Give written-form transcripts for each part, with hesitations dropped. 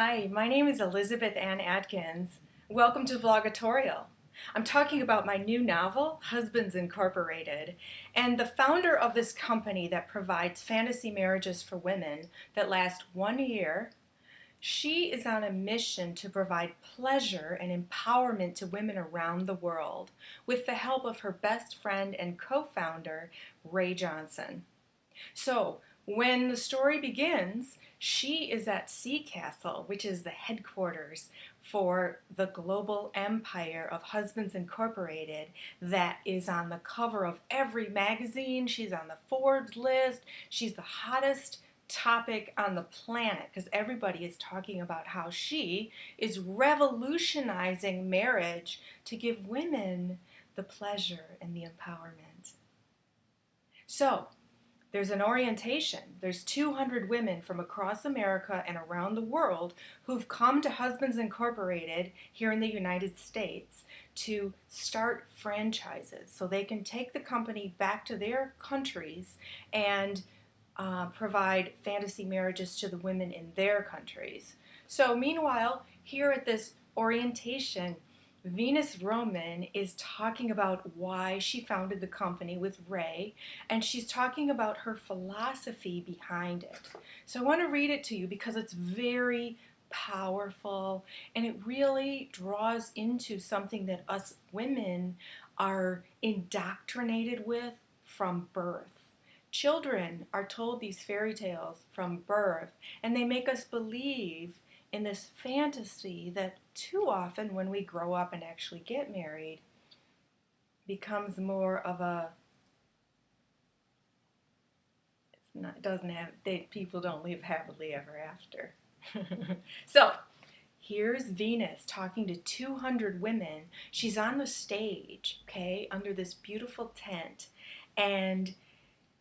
Hi, my name is Elizabeth Ann Atkins. Welcome to Vlogitorial. I'm talking about my new novel, Husbands Incorporated, and the founder of this company that provides fantasy marriages for women that last 1 year. She is on a mission to provide pleasure and empowerment to women around the world with the help of her best friend and co-founder, Ray Johnson. So, when the story begins, she is at Sea Castle, which is the headquarters for the global empire of Husbands Incorporated that is on the cover of every magazine. She's on the Forbes list. She's the hottest topic on the planet because everybody is talking about how she is revolutionizing marriage to give women the pleasure and the empowerment. So, there's an orientation. There's 200 women from across America and around the world who've come to Husbands Incorporated here in the United States to start franchises so they can take the company back to their countries and provide fantasy marriages to the women in their countries. So meanwhile, here at this orientation, Venus Roman is talking about why she founded the company with Ray, and she's talking about her philosophy behind it. So I want to read it to you because it's very powerful and it really draws into something that us women are indoctrinated with from birth. Children are told these fairy tales from birth, and they make us believe in this fantasy that too often when we grow up and actually get married becomes more of a, people don't live happily ever after. So here's Venus talking to 200 women. She's on the stage, okay, under this beautiful tent, and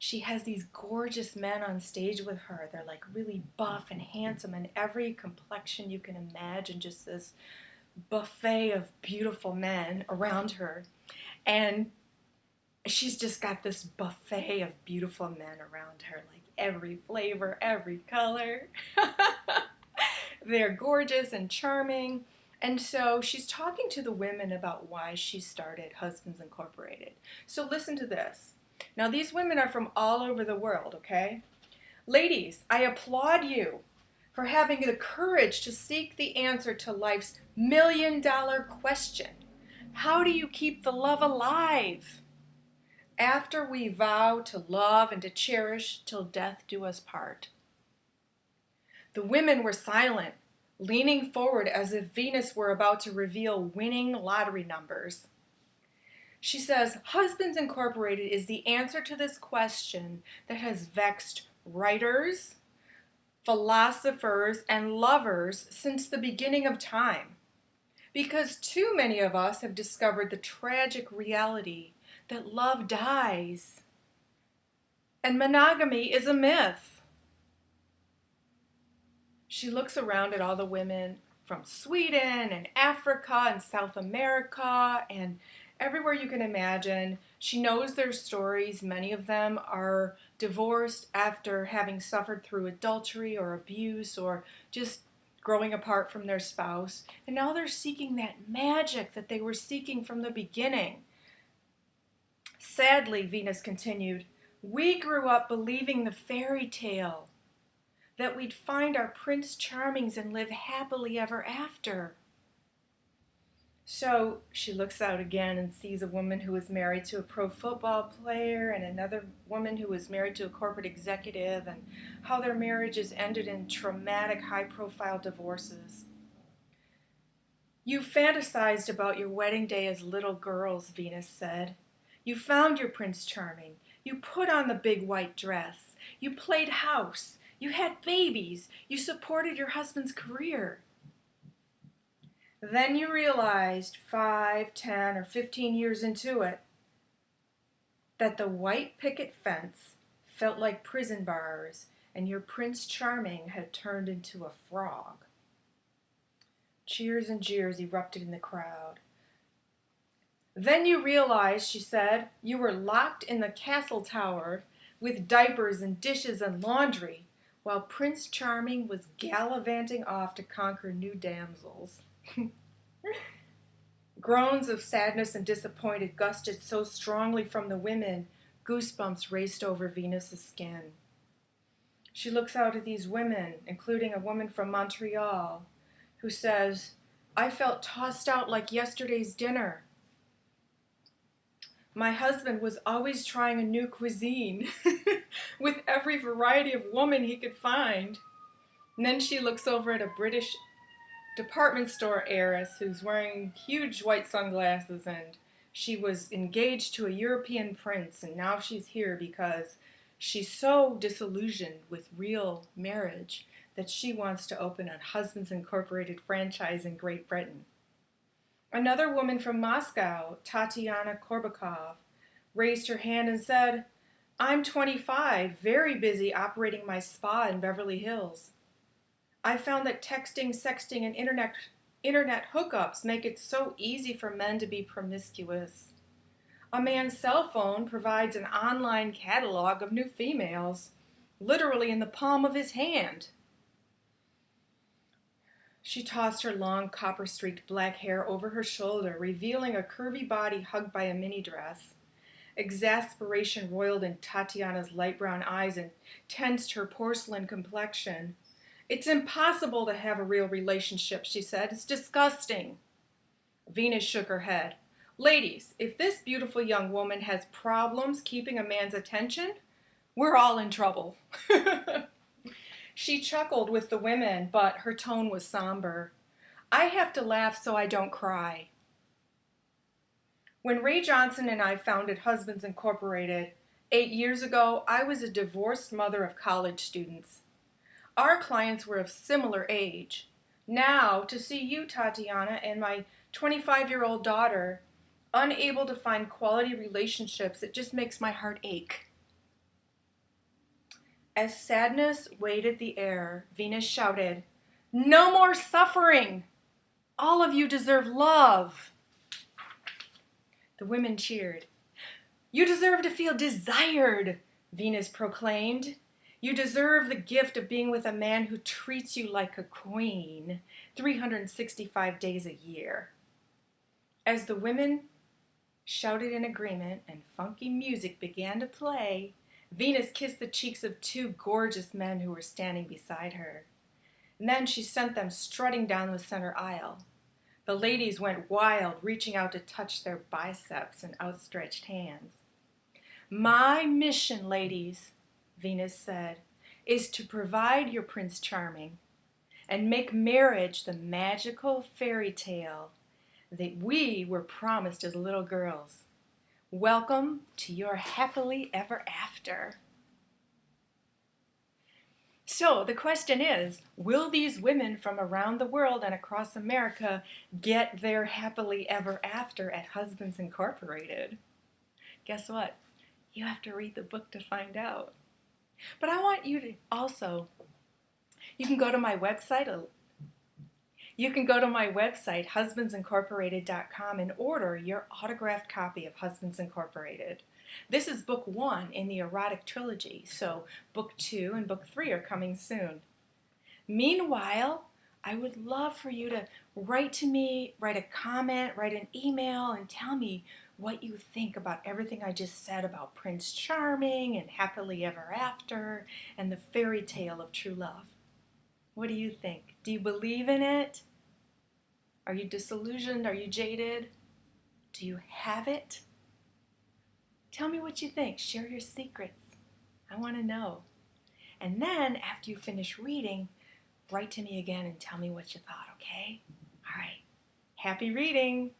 she has these gorgeous men on stage with her. They're like really buff and handsome and every complexion you can imagine, just this buffet of beautiful men around her. And she's just got this buffet of beautiful men around her, like every flavor, every color. They're gorgeous and charming. And so she's talking to the women about why she started Husbands Incorporated. So listen to this. Now, these women are from all over the world, okay? Ladies, I applaud you for having the courage to seek the answer to life's million-dollar question. How do you keep the love alive? After we vow to love and to cherish till death do us part. The women were silent, leaning forward as if Venus were about to reveal winning lottery numbers. She says, Husbands Incorporated is the answer to this question that has vexed writers, philosophers, and lovers since the beginning of time. Because too many of us have discovered the tragic reality that love dies and monogamy is a myth. She looks around at all the women from Sweden and Africa and South America and everywhere you can imagine. She knows their stories. Many of them are divorced after having suffered through adultery or abuse or just growing apart from their spouse. And now they're seeking that magic that they were seeking from the beginning. Sadly, Venus continued, we grew up believing the fairy tale that we'd find our Prince Charmings and live happily ever after. So she looks out again and sees a woman who is married to a pro football player and another woman who is married to a corporate executive and how their marriages ended in traumatic, high-profile divorces. You fantasized about your wedding day as little girls, Venus said. You found your Prince Charming. You put on the big white dress. You played house. You had babies. You supported your husband's career. Then you realized 5, 10, or 15 years into it that the white picket fence felt like prison bars and your Prince Charming had turned into a frog. Cheers and jeers erupted in the crowd. Then you realized, she said, you were locked in the castle tower with diapers and dishes and laundry while Prince Charming was gallivanting off to conquer new damsels. Groans of sadness and disappointment gusted so strongly from the women, goosebumps raced over Venus's skin. She looks out at these women, including a woman from Montreal, who says, "I felt tossed out like yesterday's dinner. My husband was always trying a new cuisine with every variety of woman he could find." And then she looks over at a British department store heiress who's wearing huge white sunglasses, and she was engaged to a European prince, and now she's here because she's so disillusioned with real marriage that she wants to open a Husbands Incorporated franchise in Great Britain. Another woman from Moscow, Tatiana Korbakov, raised her hand and said, "I'm 25, very busy operating my spa in Beverly Hills. I found that texting, sexting, and internet hookups make it so easy for men to be promiscuous. A man's cell phone provides an online catalog of new females, literally in the palm of his hand." She tossed her long copper-streaked black hair over her shoulder, revealing a curvy body hugged by a mini dress. Exasperation roiled in Tatiana's light brown eyes and tensed her porcelain complexion. "It's impossible to have a real relationship," she said. "It's disgusting." Venus shook her head. "Ladies, if this beautiful young woman has problems keeping a man's attention, we're all in trouble." She chuckled with the women, but her tone was somber. "I have to laugh so I don't cry. When Ray Johnson and I founded Husbands Incorporated 8 years ago, I was a divorced mother of college students. Our clients were of similar age. Now, to see you, Tatiana, and my 25-year-old daughter, unable to find quality relationships, it just makes my heart ache." As sadness weighted the air, Venus shouted, "No more suffering! All of you deserve love!" The women cheered. "You deserve to feel desired," Venus proclaimed. "You deserve the gift of being with a man who treats you like a queen 365 days a year." As the women shouted in agreement and funky music began to play, Venus kissed the cheeks of 2 gorgeous men who were standing beside her. And then she sent them strutting down the center aisle. The ladies went wild, reaching out to touch their biceps and outstretched hands. "My mission, ladies," Venus said, "is to provide your Prince Charming and make marriage the magical fairy tale that we were promised as little girls. Welcome to your happily ever after." So the question is, will these women from around the world and across America get their happily ever after at Husbands Incorporated? Guess what? You have to read the book to find out. But I want you to also, you can go to my website, husbandsincorporated.com, and order your autographed copy of Husbands Incorporated. This is book 1 in the erotic trilogy, so book 2 and book 3 are coming soon. Meanwhile, I would love for you to write to me, write a comment, write an email, and tell me what you think about everything I just said about Prince Charming and happily ever after and the fairy tale of true love. What do you think? Do you believe in it? Are you disillusioned? Are you jaded? Do you have it? Tell me what you think. Share your secrets. I want to know. And then, after you finish reading, write to me again and tell me what you thought, okay? All right. Happy reading!